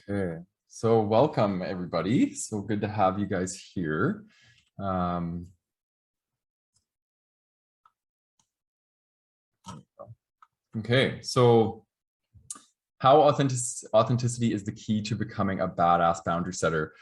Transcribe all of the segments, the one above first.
Okay, so welcome everybody. So good to have you guys here. Okay, so how authenticity is the key to becoming a badass boundary setter.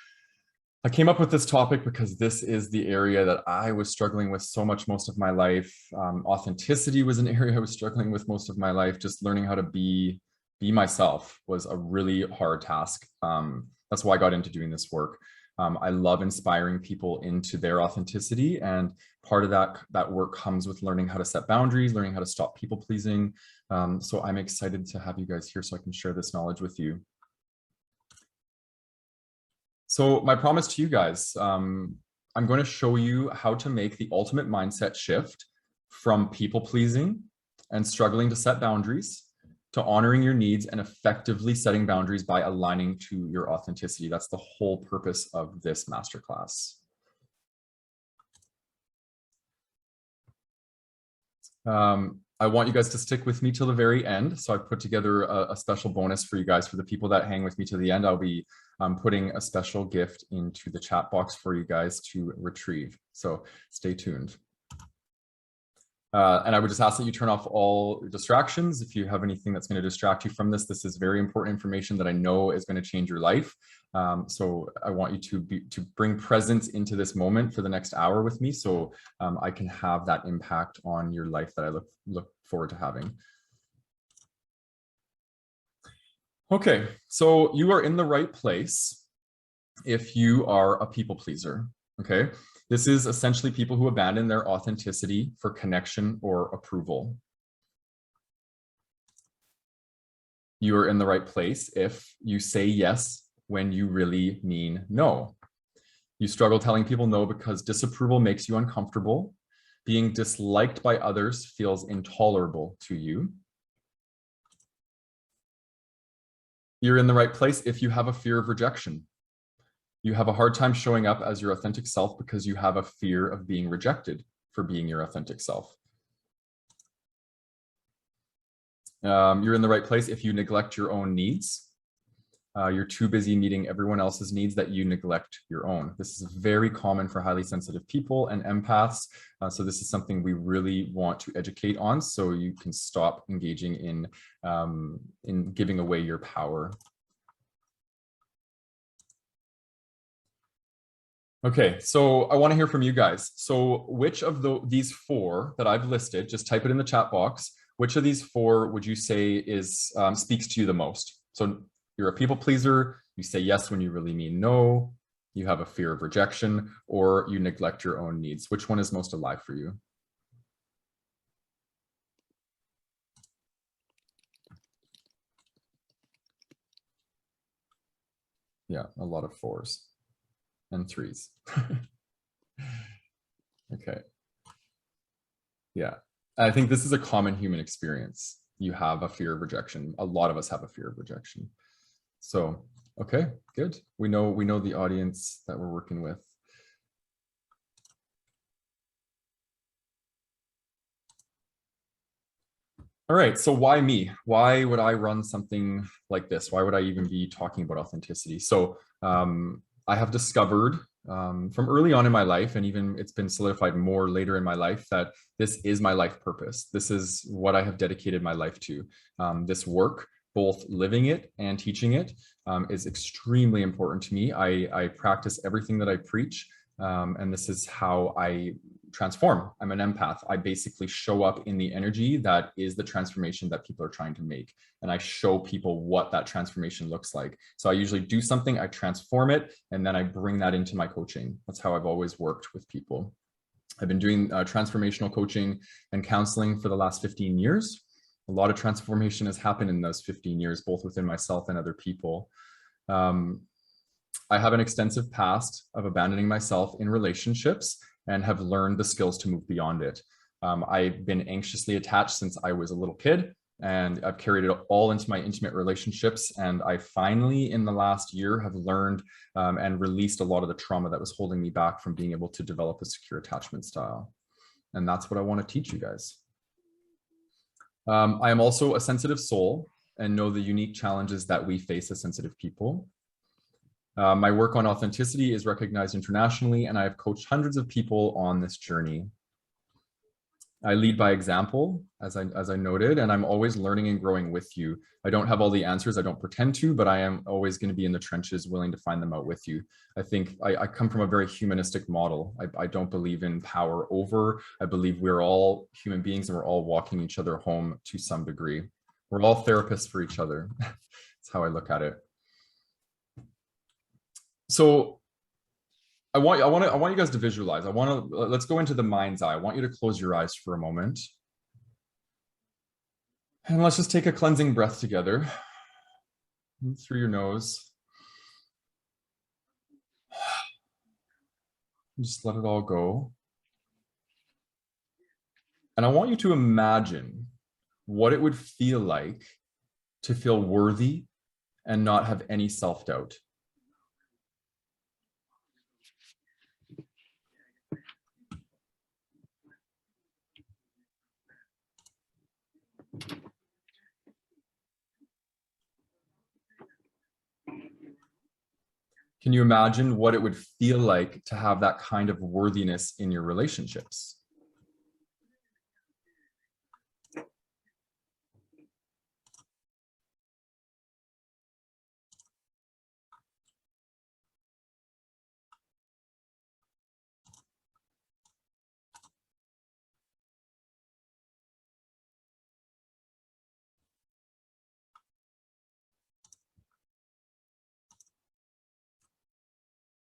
I came up with this topic because this is the area that I was struggling with so much most of my life. Authenticity was an area I was struggling with most of my life. Just learning how to be myself was a really hard task. That's why I got into doing this work. I love inspiring people into their authenticity, and part of that work comes with learning how to set boundaries, learning how to stop people pleasing. So I'm excited to have you guys here so I can share this knowledge with you. So my promise to you guys, I'm going to show you how to make the ultimate mindset shift from people pleasing and struggling to set boundaries to honoring your needs and effectively setting boundaries by aligning to your authenticity. That's the whole purpose of this masterclass. I want you guys to stick with me till the very end. So I put together a special bonus for you guys. For the people that hang with me to the end, I'll be putting a special gift into the chat box for you guys to retrieve. So stay tuned. And I would just ask that you turn off all distractions. If you have anything that's going to distract you from this, this is very important information that I know is going to change your life. So I want you to bring presence into this moment for the next hour with me, so I can have that impact on your life that I look forward to having. Okay, so you are in the right place if you are a people pleaser. Okay, this is essentially people who abandon their authenticity for connection or approval. You are in the right place if you say yes when you really mean no. You struggle telling people no because disapproval makes you uncomfortable. Being disliked by others feels intolerable to you. You're in the right place if you have a fear of rejection. You have a hard time showing up as your authentic self because you have a fear of being rejected for being your authentic self. You're in the right place if you neglect your own needs. You're too busy meeting everyone else's needs that you neglect your own. This is very common for highly sensitive people and empaths. So this is something we really want to educate on so you can stop engaging in giving away your power. Okay, so I want to hear from you guys. So which of these four that I've listed, just type it in the chat box, which of these four would you say is speaks to you the most? So you're a people pleaser, you say yes when you really mean no, you have a fear of rejection, or you neglect your own needs. Which one is most alive for you? Yeah, a lot of fours and threes. Okay. Yeah, I think this is a common human experience. You have a fear of rejection. A lot of us have a fear of rejection. So, okay, good. We know the audience that we're working with. All right, so why me? Why would I run something like this? Why would I even be talking about authenticity? So I have discovered from early on in my life, and even it's been solidified more later in my life, that this is my life purpose. This is what I have dedicated my life to. This work, both living it and teaching it, is extremely important to me. I practice everything that I preach, and this is how I transform. I'm an empath. I basically show up in the energy that is the transformation that people are trying to make. And I show people what that transformation looks like. So I usually do something, I transform it, and then I bring that into my coaching. That's how I've always worked with people. I've been doing transformational coaching and counseling for the last 15 years. A lot of transformation has happened in those 15 years, both within myself and other people. I have an extensive past of abandoning myself in relationships and have learned the skills to move beyond it. I've been anxiously attached since I was a little kid, and I've carried it all into my intimate relationships. And I finally, in the last year, have learned and released a lot of the trauma that was holding me back from being able to develop a secure attachment style. And that's what I want to teach you guys. I am also a sensitive soul, and know the unique challenges that we face as sensitive people. My work on authenticity is recognized internationally, and I have coached hundreds of people on this journey. I lead by example, as I noted, and I'm always learning and growing with you. I don't have all the answers, I don't pretend to, but I am always going to be in the trenches, willing to find them out with you. I think I come from a very humanistic model. I don't believe in power over. I believe we're all human beings and we're all walking each other home to some degree. We're all therapists for each other. That's how I look at it. So I want you guys to visualize. Let's go into the mind's eye. I want you to close your eyes for a moment. And let's just take a cleansing breath together through your nose. Just let it all go. And I want you to imagine what it would feel like to feel worthy and not have any self-doubt. Can you imagine what it would feel like to have that kind of worthiness in your relationships?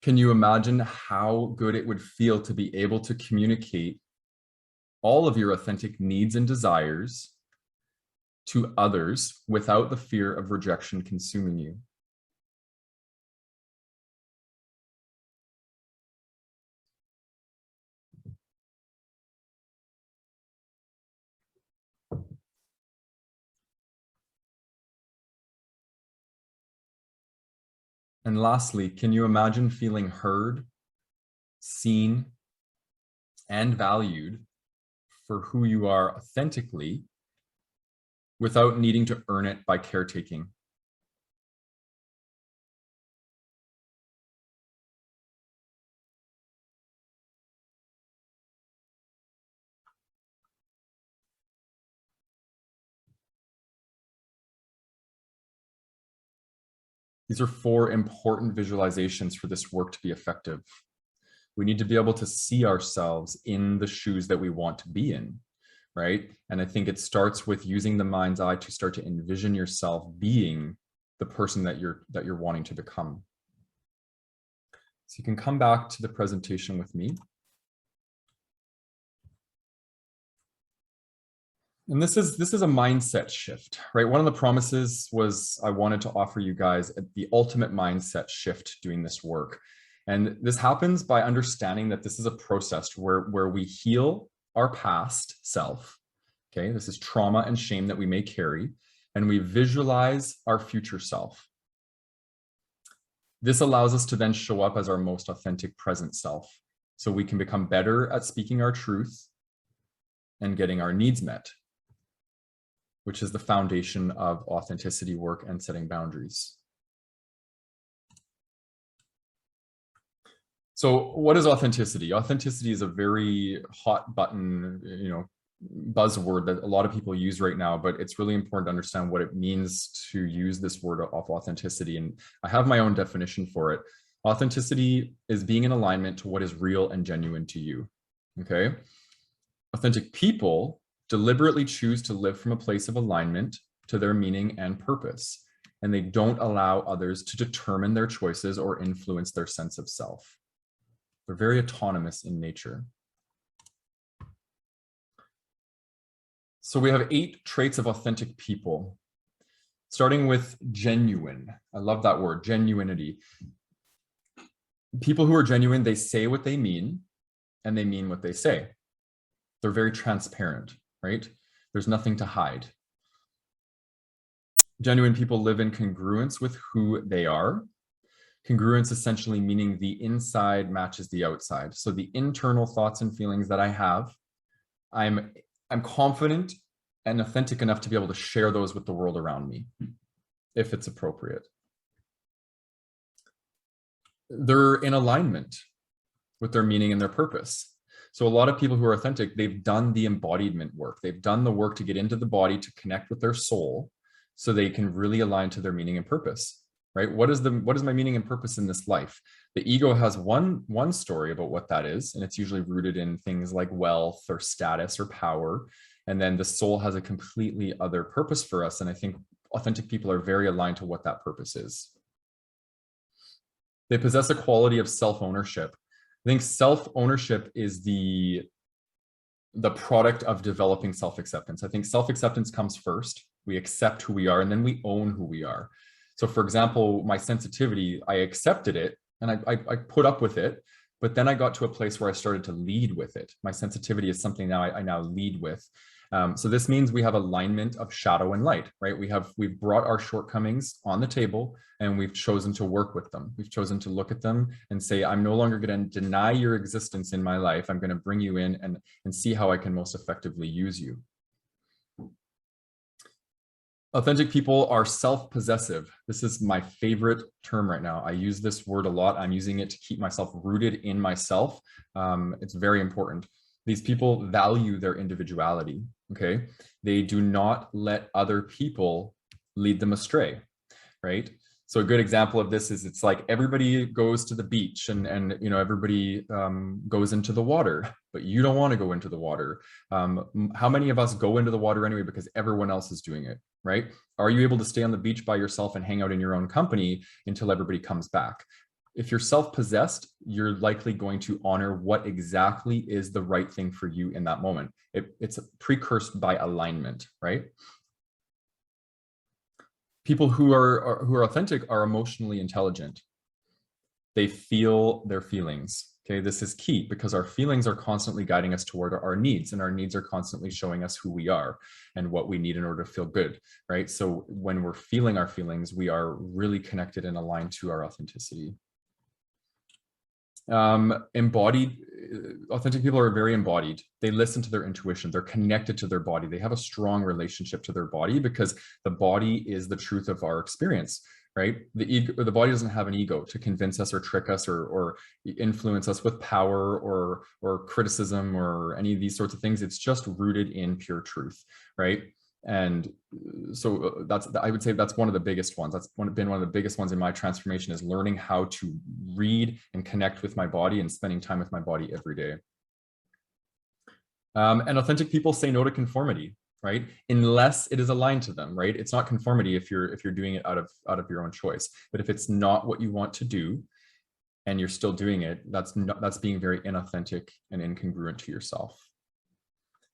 Can you imagine how good it would feel to be able to communicate all of your authentic needs and desires to others without the fear of rejection consuming you? And lastly, can you imagine feeling heard, seen, and valued for who you are authentically without needing to earn it by caretaking? These are 4 important visualizations for this work to be effective. We need to be able to see ourselves in the shoes that we want to be in, right? And I think it starts with using the mind's eye to start to envision yourself being the person that you're wanting to become. So you can come back to the presentation with me. And this is a mindset shift, right? One of the promises was I wanted to offer you guys the ultimate mindset shift doing this work. And this happens by understanding that this is a process where we heal our past self. Okay, this is trauma and shame that we may carry, and we visualize our future self. This allows us to then show up as our most authentic present self, so we can become better at speaking our truth and getting our needs met, which is the foundation of authenticity work and setting boundaries. So what is authenticity? Authenticity is a very hot button, buzzword that a lot of people use right now, but it's really important to understand what it means to use this word of authenticity. And I have my own definition for it. Authenticity is being in alignment to what is real and genuine to you. Okay. Authentic people deliberately choose to live from a place of alignment to their meaning and purpose, and they don't allow others to determine their choices or influence their sense of self. They're very autonomous in nature. So we have 8 traits of authentic people, starting with genuine. I love that word, genuinity. People who are genuine, they say what they mean, and they mean what they say. They're very transparent, right? There's nothing to hide. Genuine people live in congruence with who they are. Congruence essentially meaning the inside matches the outside. So the internal thoughts and feelings that I have, I'm confident and authentic enough to be able to share those with the world around me, if it's appropriate. They're in alignment with their meaning and their purpose. So a lot of people who are authentic, they've done the embodiment work. They've done the work to get into the body, to connect with their soul, so they can really align to their meaning and purpose, right? What is my meaning and purpose in this life? The ego has one story about what that is, and it's usually rooted in things like wealth or status or power. And then the soul has a completely other purpose for us. And I think authentic people are very aligned to what that purpose is. They possess a quality of self-ownership. I think self-ownership is the product of developing self-acceptance. I think self-acceptance comes first. We accept who we are, and then we own who we are. So for example, my sensitivity, I accepted it and I put up with it, but then I got to a place where I started to lead with it. My sensitivity is something now I now lead with. So this means we have alignment of shadow and light, right? We've brought our shortcomings on the table and we've chosen to work with them. We've chosen to look at them and say, I'm no longer going to deny your existence in my life. I'm going to bring you in and see how I can most effectively use you. Authentic people are self-possessive. This is my favorite term right now. I use this word a lot. I'm using it to keep myself rooted in myself. It's very important. These people value their individuality, okay? They do not let other people lead them astray, right? So a good example of this is, it's like everybody goes to the beach and you know, everybody goes into the water, but you don't want to go into the water. How many of us go into the water anyway because everyone else is doing it, right? Are you able to stay on the beach by yourself and hang out in your own company until everybody comes back? If you're self-possessed, you're likely going to honor what exactly is the right thing for you in that moment. It's precursed by alignment, right? People who are authentic are emotionally intelligent. They feel their feelings. Okay, this is key because our feelings are constantly guiding us toward our needs, and our needs are constantly showing us who we are and what we need in order to feel good, right? So when we're feeling our feelings, we are really connected and aligned to our authenticity. Embodied, authentic people are very embodied. They listen to their intuition. They're connected to their body. They have a strong relationship to their body because the body is the truth of our experience, right? The body doesn't have an ego to convince us or trick us or influence us with power or criticism or any of these sorts of things. It's just rooted in pure truth, right? And so I would say that's one of the biggest ones. That's been one of the biggest ones in my transformation, is learning how to read and connect with my body and spending time with my body every day. And authentic people say no to conformity, right? Unless it is aligned to them, right? It's not conformity if you're doing it out of your own choice. But if it's not what you want to do and you're still doing it, that's being very inauthentic and incongruent to yourself.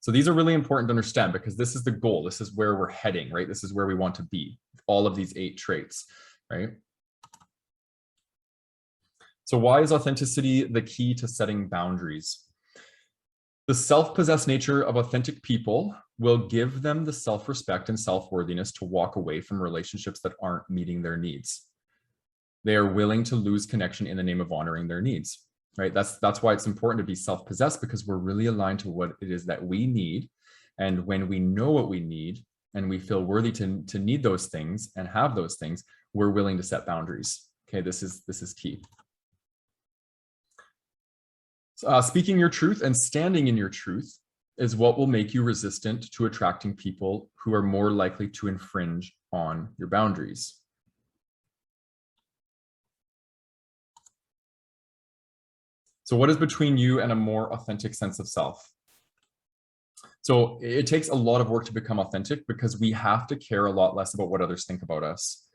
So these are really important to understand because this is the goal. This is where we're heading, right? This is where we want to be, all of these 8 traits, right? So why is authenticity the key to setting boundaries? The self-possessed nature of authentic people will give them the self-respect and self-worthiness to walk away from relationships that aren't meeting their needs. They are willing to lose connection in the name of honoring their needs. Right? That's why it's important to be self-possessed, because we're really aligned to what it is that we need. And when we know what we need and we feel worthy to need those things and have those things, we're willing to set boundaries. Okay, this is key. Speaking your truth and standing in your truth is what will make you resistant to attracting people who are more likely to infringe on your boundaries. So what is between you and a more authentic sense of self? So it takes a lot of work to become authentic because we have to care a lot less about what others think about us.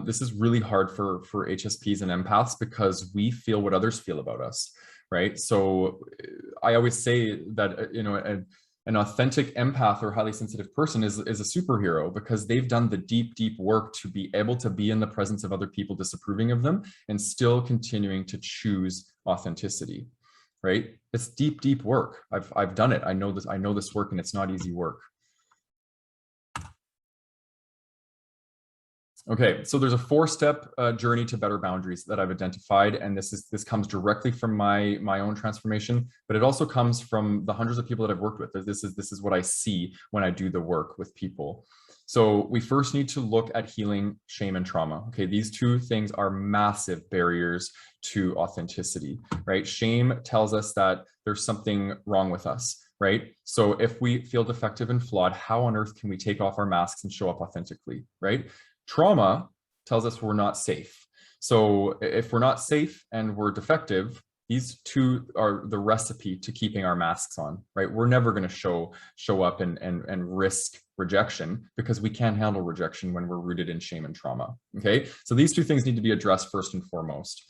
This is really hard for HSPs and empaths because we feel what others feel about us, right? So I always say that, you know, an authentic empath or highly sensitive person is a superhero because they've done the deep work to be able to be in the presence of other people disapproving of them and still continuing to choose authenticity, right? It's deep work. I've done it. I know this work, and it's not easy work. Okay, so there's a four-step journey to better boundaries that I've identified, and this comes directly from my own transformation, but it also comes from the hundreds of people that I've worked with. This is what I see when I do the work with people. So we first need to look at healing shame and trauma. Okay, these two things are massive barriers to authenticity, right? Shame tells us that there's something wrong with us, right? So if we feel defective and flawed, how on earth can we take off our masks and show up authentically, right? Trauma tells us we're not safe. So if we're not safe and we're defective, these two are the recipe to keeping our masks on, right? We're never going to show up and risk rejection because we can't handle rejection when we're rooted in shame and trauma. Okay, so these two things need to be addressed first and foremost.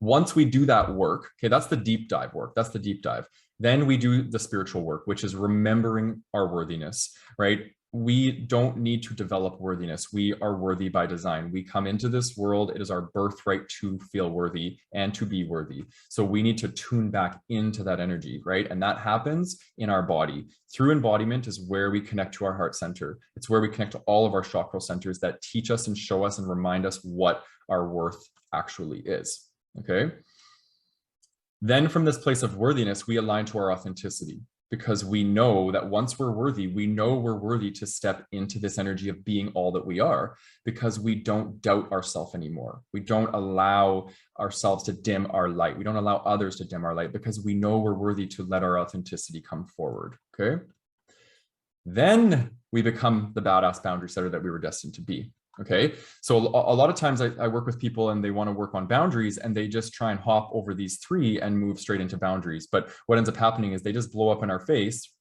Once we do that work, okay, that's the deep dive work. That's the deep dive. Then we do the spiritual work, which is remembering our worthiness, right? We don't need to develop worthiness. We are worthy by design. We come into this world. It is our birthright to feel worthy and to be worthy. So we need to tune back into that energy, right? And that happens in our body. Through embodiment is where we connect to our heart center. It's where we connect to all of our chakral centers that teach us and show us and remind us what our worth actually is, okay? Then from this place of worthiness, we align to our authenticity, because we know that once we're worthy, we know we're worthy to step into this energy of being all that we are, because we don't doubt ourselves anymore. We don't allow ourselves to dim our light. We don't allow others to dim our light because we know we're worthy to let our authenticity come forward, okay? Then we become the badass boundary setter that we were destined to be. Okay, so a lot of times I work with people and they want to work on boundaries and they just try and hop over these three and move straight into boundaries. But what ends up happening is they just blow up in our face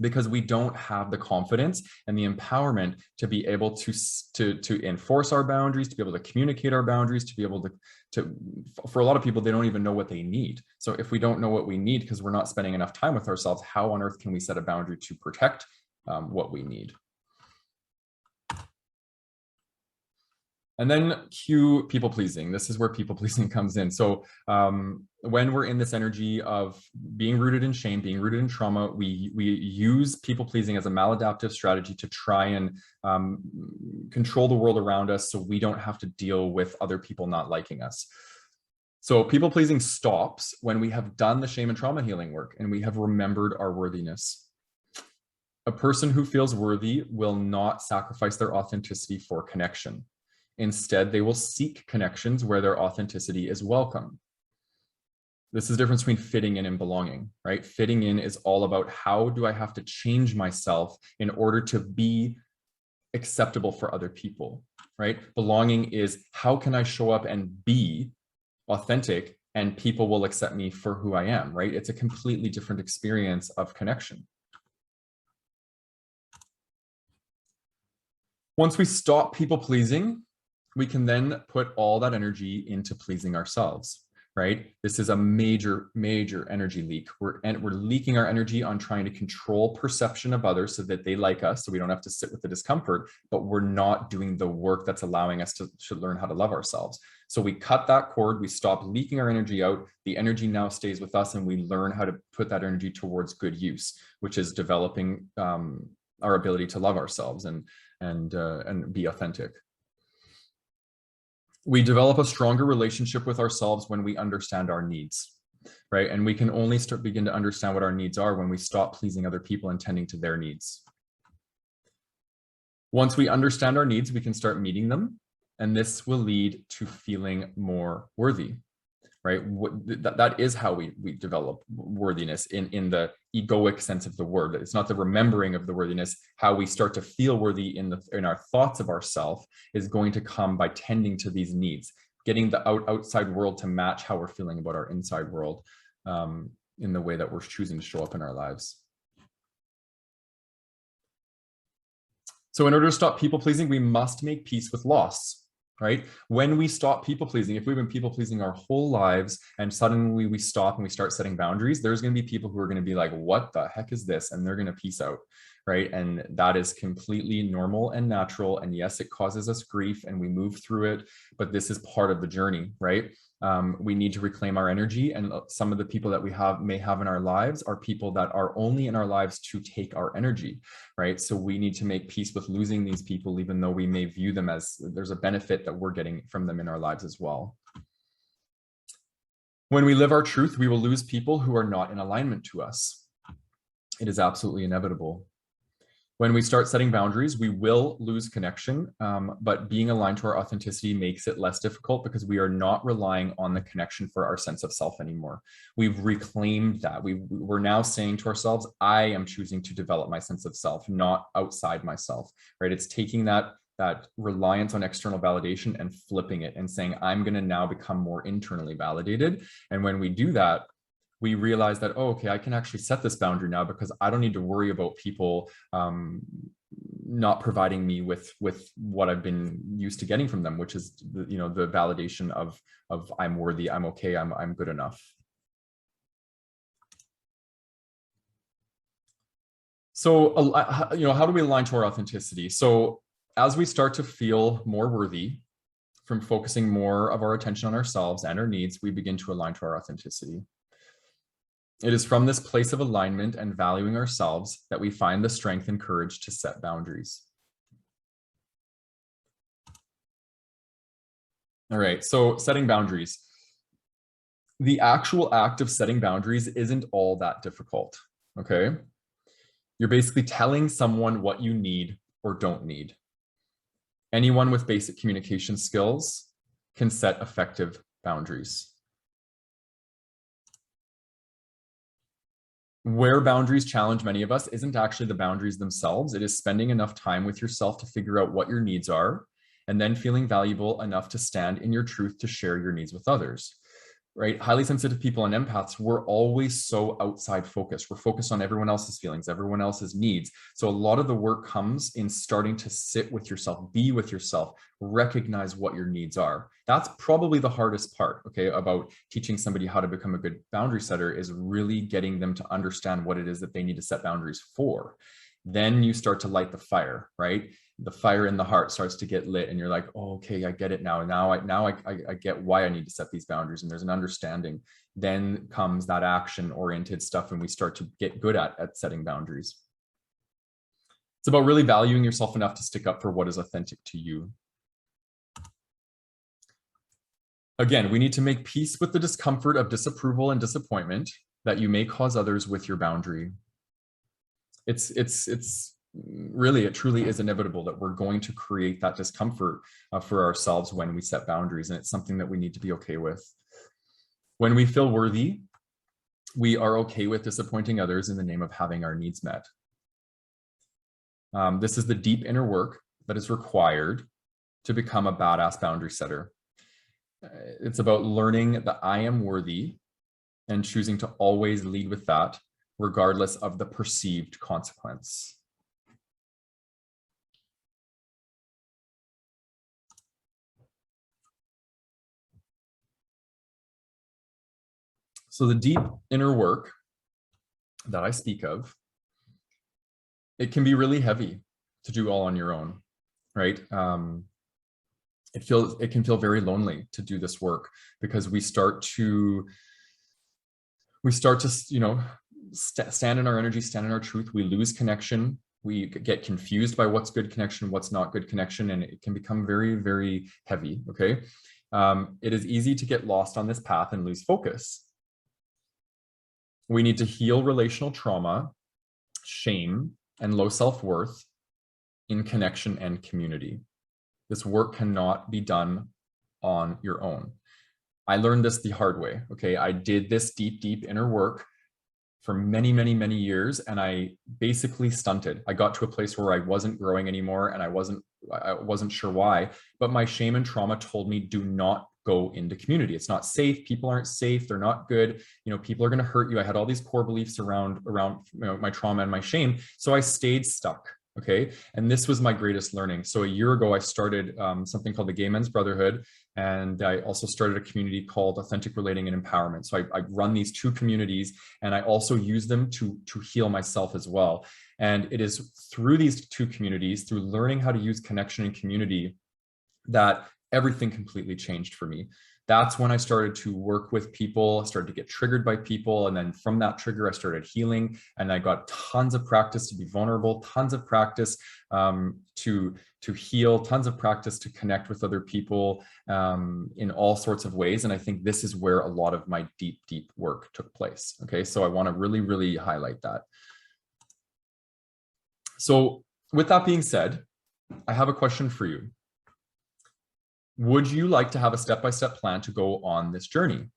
because we don't have the confidence and the empowerment to be able to enforce our boundaries, to be able to communicate our boundaries, to be able to for a lot of people, they don't even know what they need. So if we don't know what we need because we're not spending enough time with ourselves, how on earth can we set a boundary to protect what we need? And then cue people pleasing. This is where people pleasing comes in. So when we're in this energy of being rooted in shame, being rooted in trauma, we use people pleasing as a maladaptive strategy to try and control the world around us so we don't have to deal with other people not liking us. So people pleasing stops when we have done the shame and trauma healing work and we have remembered our worthiness. A person who feels worthy will not sacrifice their authenticity for connection. Instead, they will seek connections where their authenticity is welcome. This is the difference between fitting in and belonging, right? Fitting in is all about how do I have to change myself in order to be acceptable for other people, right? Belonging is how can I show up and be authentic and people will accept me for who I am, right? It's a completely different experience of connection. Once we stop people pleasing, we can then put all that energy into pleasing ourselves, right? This is a major, major energy leak. We're leaking our energy on trying to control perception of others so that they like us, so we don't have to sit with the discomfort, but we're not doing the work that's allowing us to learn how to love ourselves. So we cut that cord, we stop leaking our energy out, the energy now stays with us, and we learn how to put that energy towards good use, which is developing our ability to love ourselves and be authentic. We develop a stronger relationship with ourselves when we understand our needs, right? And we can only begin to understand what our needs are when we stop pleasing other people and tending to their needs. Once we understand our needs, we can start meeting them, and this will lead to feeling more worthy, right? That is how we develop worthiness in the egoic sense of the word. It's not the remembering of the worthiness. How we start to feel worthy in our thoughts of ourselves is going to come by tending to these needs, getting the outside world to match how we're feeling about our inside world in the way that we're choosing to show up in our lives. So in order to stop people pleasing, we must make peace with loss. Right? When we stop people pleasing, if we've been people pleasing our whole lives and suddenly we stop and we start setting boundaries, there's going to be people who are going to be like, what the heck is this? And they're going to peace out. right? And that is completely normal and natural. And yes, it causes us grief and we move through it, but this is part of the journey, right? We need to reclaim our energy, and some of the people that we may have in our lives are people that are only in our lives to take our energy, right? So we need to make peace with losing these people, even though we may view them as there's a benefit that we're getting from them in our lives as well. When we live our truth, we will lose people who are not in alignment to us. It is absolutely inevitable. When we start setting boundaries, we will lose connection, but being aligned to our authenticity makes it less difficult because we are not relying on the connection for our sense of self anymore. We've reclaimed that. We're now saying to ourselves, I am choosing to develop my sense of self, not outside myself, right? It's taking that reliance on external validation and flipping it and saying, I'm going to now become more internally validated. And when we do that, we realize that, oh, okay, I can actually set this boundary now because I don't need to worry about people not providing me with what I've been used to getting from them, which is the validation of I'm worthy, I'm okay, I'm good enough. So how do we align to our authenticity? So as we start to feel more worthy from focusing more of our attention on ourselves and our needs, we begin to align to our authenticity. It is from this place of alignment and valuing ourselves that we find the strength and courage to set boundaries. All right, so setting boundaries. The actual act of setting boundaries isn't all that difficult, okay? You're basically telling someone what you need or don't need. Anyone with basic communication skills can set effective boundaries. Where boundaries challenge many of us isn't actually the boundaries themselves. It is spending enough time with yourself to figure out what your needs are, and then feeling valuable enough to stand in your truth to share your needs with others, right? Highly sensitive people and empaths, we're always so outside focused. We're focused on everyone else's feelings, everyone else's needs. So a lot of the work comes in starting to sit with yourself, be with yourself, recognize what your needs are. That's probably the hardest part, okay, about teaching somebody how to become a good boundary setter, is really getting them to understand what it is that they need to set boundaries for. Then you start to light the fire, right? The fire in the heart starts to get lit and you're like, oh, okay, I get it now. Now I get why I need to set these boundaries, and there's an understanding. Then comes that action oriented stuff, and we start to get good at setting boundaries. It's about really valuing yourself enough to stick up for what is authentic to you. Again, we need to make peace with the discomfort of disapproval and disappointment that you may cause others with your boundary. It's really, it truly is inevitable that we're going to create that discomfort for ourselves when we set boundaries, and it's something that we need to be okay with. When we feel worthy, we are okay with disappointing others in the name of having our needs met. This is the deep inner work that is required to become a badass boundary setter. It's about learning that I am worthy and choosing to always lead with that, regardless of the perceived consequence. So the deep inner work that I speak of, it can be really heavy to do all on your own, right? It can feel very lonely to do this work, because we start to stand in our energy, stand in our truth. We lose connection. We get confused by what's good connection, what's not good connection, and it can become very, very heavy, okay? It is easy to get lost on this path and lose focus. We need to heal relational trauma, shame, and low self-worth in connection and community. This work cannot be done on your own. I learned this the hard way, okay? I did this deep, deep inner work for many, many, many years, and I basically stunted. I got to a place where I wasn't growing anymore, and I wasn't sure why, but my shame and trauma told me, do not go into community. It's not safe. People aren't safe. They're not good. People are going to hurt you. I had all these core beliefs around my trauma and my shame. So I stayed stuck. Okay. And this was my greatest learning. So a year ago, I started something called the Gay Men's Brotherhood. And I also started a community called Authentic Relating and Empowerment. So I run these two communities, and I also use them to heal myself as well. And it is through these two communities, through learning how to use connection and community, that everything completely changed for me. That's when I started to work with people, started to get triggered by people. And then from that trigger, I started healing, and I got tons of practice to be vulnerable, tons of practice to heal, tons of practice to connect with other people in all sorts of ways. And I think this is where a lot of my deep, deep work took place. Okay, so I want to really, really highlight that. So with that being said, I have a question for you. Would you like to have a step-by-step plan to go on this journey?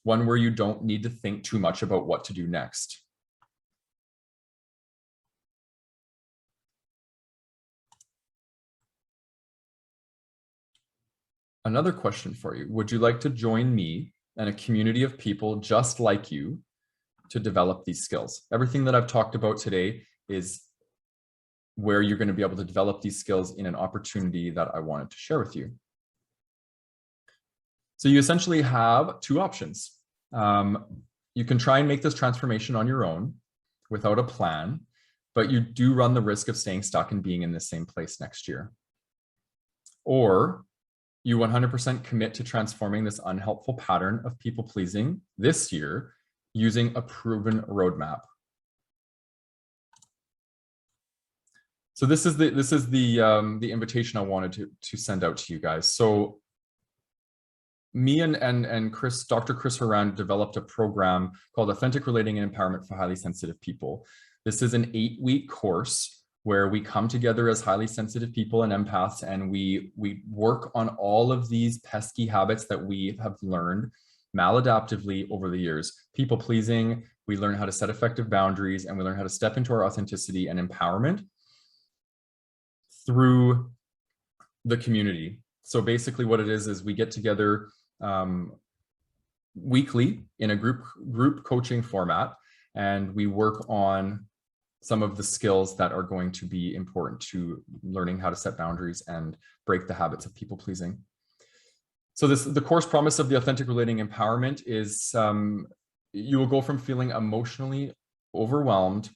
One where you don't need to think too much about what to do next. Another question for you. Would you like to join me and a community of people just like you to develop these skills? Everything that I've talked about today is where you're going to be able to develop these skills in an opportunity that I wanted to share with you. So you essentially have two options. You can try and make this transformation on your own without a plan, but you do run the risk of staying stuck and being in the same place next year. Or you 100% commit to transforming this unhelpful pattern of people pleasing this year using a proven roadmap. So this is the invitation I wanted to send out to you guys. So me and Chris, Dr. Chris Horan, developed a program called Authentic Relating and Empowerment for Highly Sensitive People. This is an 8-week course where we come together as highly sensitive people and empaths, and we work on all of these pesky habits that we have learned maladaptively over the years. People pleasing, we learn how to set effective boundaries, and we learn how to step into our authenticity and empowerment through the community. So basically what it is we get together weekly in a group coaching format, and we work on some of the skills that are going to be important to learning how to set boundaries and break the habits of people pleasing. So the course promise of the Authentic Relating Empowerment is you will go from feeling emotionally overwhelmed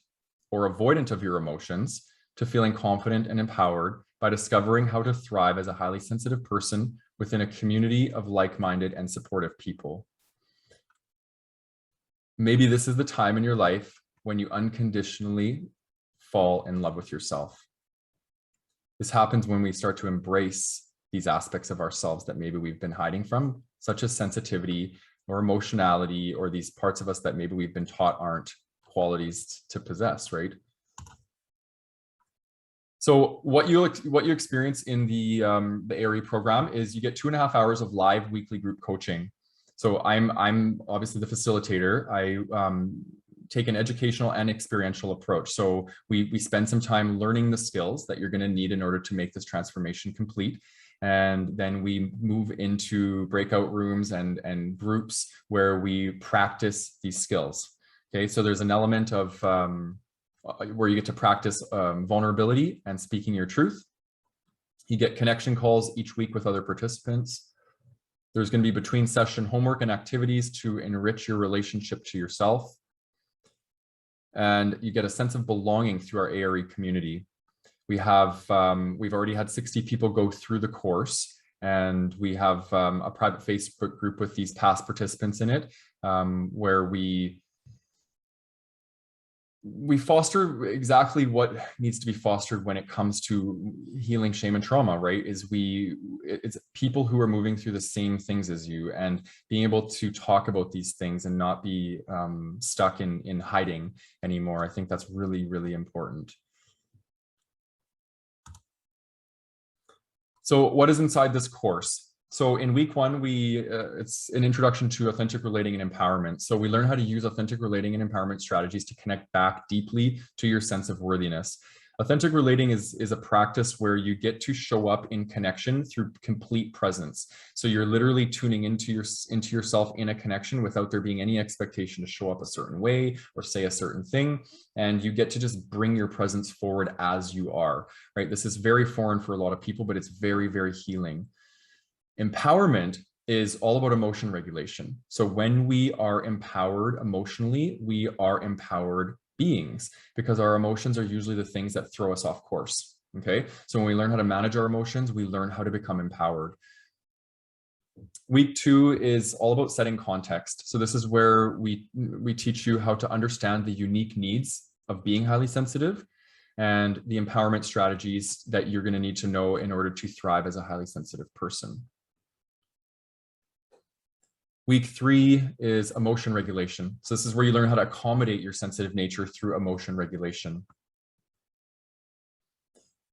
or avoidant of your emotions to feeling confident and empowered by discovering how to thrive as a highly sensitive person within a community of like-minded and supportive people. Maybe this is the time in your life when you unconditionally fall in love with yourself. This happens when we start to embrace these aspects of ourselves that maybe we've been hiding from, such as sensitivity or emotionality, or these parts of us that maybe we've been taught aren't qualities to possess, right? So what you experience in the ARE program is you get 2.5 hours of live weekly group coaching. So I'm obviously the facilitator. I take an educational and experiential approach. So we spend some time learning the skills that you're going to need in order to make this transformation complete. And then we move into breakout rooms and groups where we practice these skills. Okay, so there's an element of where you get to practice vulnerability and speaking your truth. You get connection calls each week with other participants. There's going to be between session homework and activities to enrich your relationship to yourself. And you get a sense of belonging through our ARE community. We have, we've already had 60 people go through the course, and we have a private Facebook group with these past participants in it, where we foster exactly what needs to be fostered when it comes to healing shame and trauma, right? It's people who are moving through the same things as you, and being able to talk about these things and not be stuck in hiding anymore. I think that's really, really important. So what is inside this course? So in week 1, it's an introduction to authentic relating and empowerment. So we learn how to use authentic relating and empowerment strategies to connect back deeply to your sense of worthiness. Authentic relating is a practice where you get to show up in connection through complete presence. So you're literally tuning into yourself in a connection without there being any expectation to show up a certain way or say a certain thing. And you get to just bring your presence forward as you are, right? This is very foreign for a lot of people, but it's very, very healing. Empowerment is all about emotion regulation. So when we are empowered emotionally, we are empowered beings, because our emotions are usually the things that throw us off course. Okay, so when we learn how to manage our emotions, we learn how to become empowered. Week 2 is all about setting context. So this is where we teach you how to understand the unique needs of being highly sensitive and the empowerment strategies that you're going to need to know in order to thrive as a highly sensitive person. Week 3 is emotion regulation. So this is where you learn how to accommodate your sensitive nature through emotion regulation.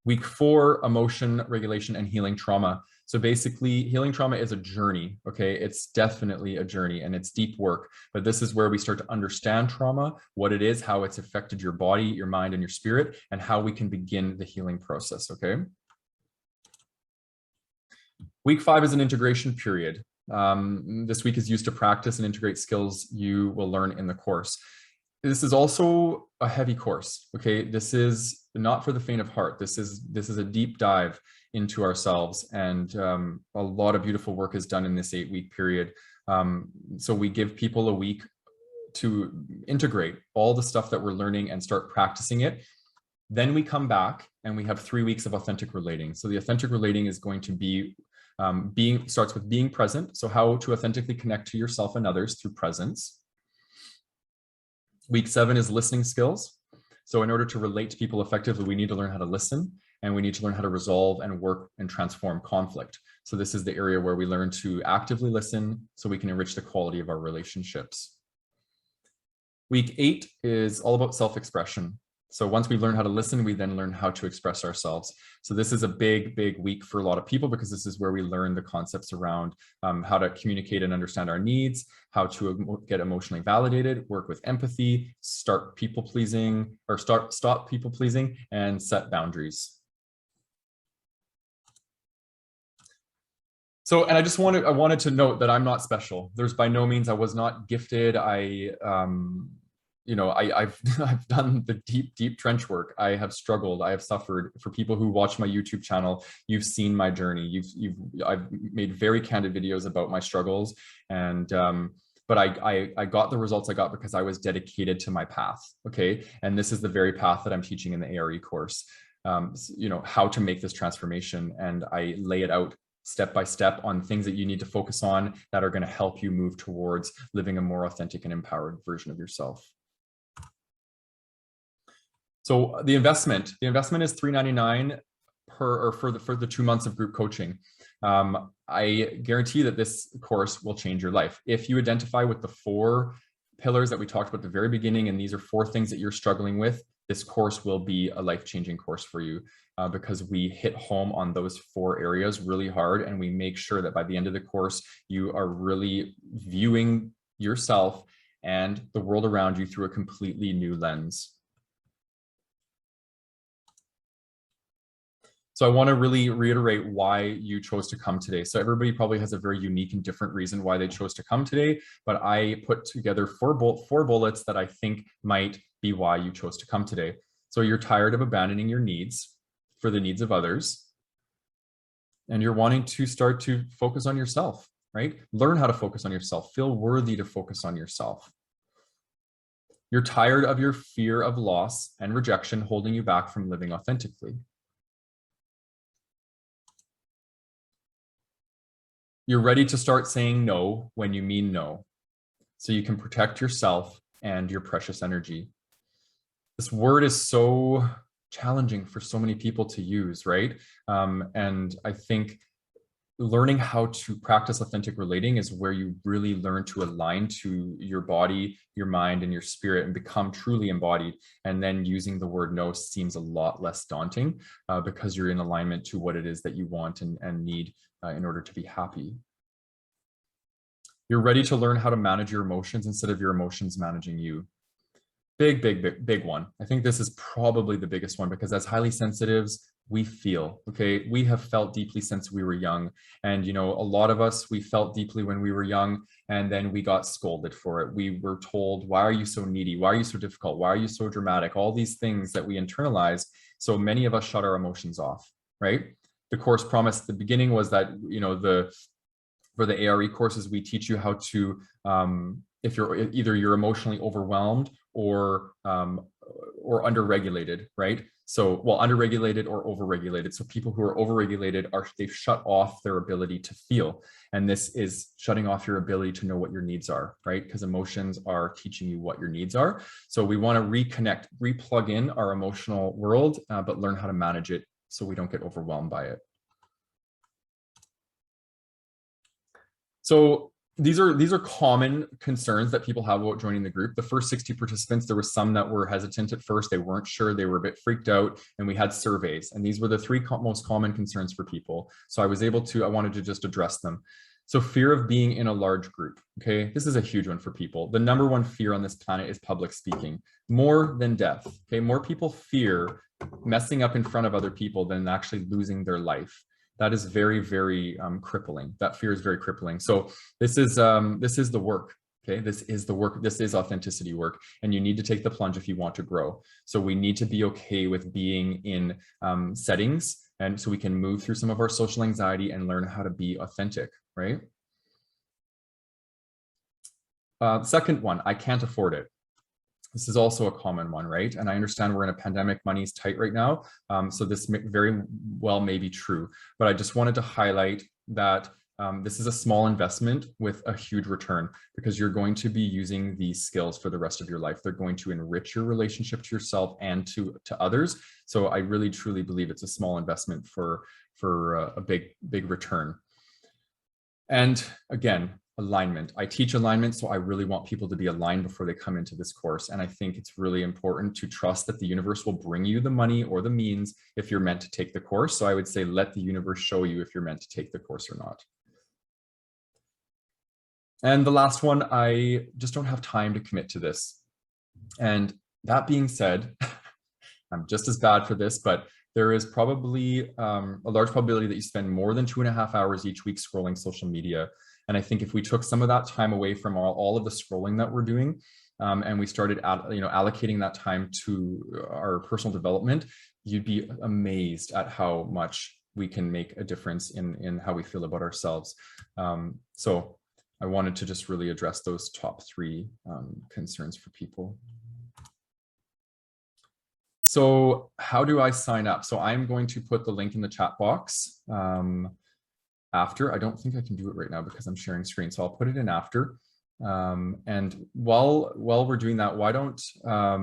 Week 4, emotion regulation and healing trauma. So basically, healing trauma is a journey, okay? It's definitely a journey and it's deep work, but this is where we start to understand trauma, what it is, how it's affected your body, your mind, and your spirit, and how we can begin the healing process, okay? Week 5 is an integration period. This week is used to practice and integrate skills you will learn in the course. This is also a heavy course, okay? This is not for the faint of heart. This is a deep dive into ourselves, and a lot of beautiful work is done in this 8-week period. So we give people a week to integrate all the stuff that we're learning and start practicing it. Then we come back and we have 3 weeks of authentic relating. So the authentic relating is going to be starts with being present. So how to authentically connect to yourself and others through presence. Week 7 is listening skills. So in order to relate to people effectively, we need to learn how to listen, and we need to learn how to resolve and work and transform conflict. So this is the area where we learn to actively listen so we can enrich the quality of our relationships. Week 8 is all about self-expression. So once we learn how to listen, we then learn how to express ourselves. So this is a big, big week for a lot of people, because this is where we learn the concepts around how to communicate and understand our needs, how to get emotionally validated, work with empathy, start people pleasing, or stop people pleasing, and set boundaries. So, and I wanted to note that I'm not special. There's by no means, I was not gifted. I've done the deep trench work. I have struggled. I have suffered. For people who watch my YouTube channel, you've seen my journey. I've made very candid videos about my struggles, and but I got the results I got because I was dedicated to my path. Okay, and this is the very path that I'm teaching in the ARE course. How to make this transformation, and I lay it out step by step on things that you need to focus on that are going to help you move towards living a more authentic and empowered version of yourself. So the investment is $399 for the 2 months of group coaching. I guarantee that this course will change your life. If you identify with the 4 pillars that we talked about at the very beginning, and these are 4 things that you're struggling with, this course will be a life-changing course for you, because we hit home on those 4 areas really hard, and we make sure that by the end of the course, you are really viewing yourself and the world around you through a completely new lens. So I want to really reiterate why you chose to come today. So everybody probably has a very unique and different reason why they chose to come today, but I put together 4 bullets that I think might be why you chose to come today. So you're tired of abandoning your needs for the needs of others, and you're wanting to start to focus on yourself, right? Learn how to focus on yourself. Feel worthy to focus on yourself. You're tired of your fear of loss and rejection holding you back from living authentically. You're ready to start saying no when you mean no, so you can protect yourself and your precious energy. This word is so challenging for so many people to use, right? And I think learning how to practice authentic relating is where you really learn to align to your body, your mind, and your spirit, and become truly embodied. And then using the word no seems a lot less daunting, because you're in alignment to what it is that you want and need in order to be happy. You're ready to learn how to manage your emotions instead of your emotions managing you. Big one. I think this is probably the biggest one, because as highly sensitives, we feel, okay? We have felt deeply since we were young. And, a lot of us, we felt deeply when we were young, and then we got scolded for it. We were told, why are you so needy? Why are you so difficult? Why are you so dramatic? All these things that we internalize. So many of us shut our emotions off, right? The course promise at the beginning was that, for the ARE courses, we teach you how to, if you're emotionally overwhelmed or underregulated, right? So, well, underregulated or overregulated. So people who are overregulated they've shut off their ability to feel. And this is shutting off your ability to know what your needs are, right? Because emotions are teaching you what your needs are. So we want to reconnect, replug in our emotional world, but learn how to manage it so we don't get overwhelmed by it. So these are common concerns that people have about joining the group. The first 60 participants, there were some that were hesitant at first. They weren't sure. They were a bit freaked out. And we had surveys. And these were the three most common concerns for people. So I wanted to just address them. So fear of being in a large group. Okay, this is a huge one for people. The number one fear on this planet is public speaking, more than death. Okay, more people fear messing up in front of other people than actually losing their life. That is very, very crippling. That fear is very crippling. So this is the work. Okay, this is the work. This is authenticity work, and you need to take the plunge if you want to grow. So we need to be okay with being in settings, and so we can move through some of our social anxiety and learn how to be authentic. Right. Second one, I can't afford it. This is also a common one, right? And I understand we're in a pandemic, money's tight right now. So this very well may be true, but I just wanted to highlight that this is a small investment with a huge return, because you're going to be using these skills for the rest of your life. They're going to enrich your relationship to yourself and to others. So I really, truly believe it's a small investment for a big return. And again, alignment. I teach alignment, so I really want people to be aligned before they come into this course. And I think it's really important to trust that the universe will bring you the money or the means if you're meant to take the course. So I would say, let the universe show you if you're meant to take the course or not. And the last one, I just don't have time to commit to this. And that being said, I'm just as bad for this, but there is probably a large probability that you spend more than 2.5 hours each week scrolling social media. And I think if we took some of that time away from all of the scrolling that we're doing, and we started allocating that time to our personal development, you'd be amazed at how much we can make a difference in how we feel about ourselves. So I wanted to just really address those top 3 concerns for people. So how do I sign up? So I'm going to put the link in the chat box after. I don't think I can do it right now because I'm sharing screen, so I'll put it in after. And while we're doing that, why don't I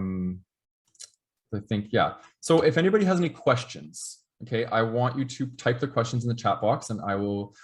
think, yeah. So if anybody has any questions, okay, I want you to type the questions in the chat box and I will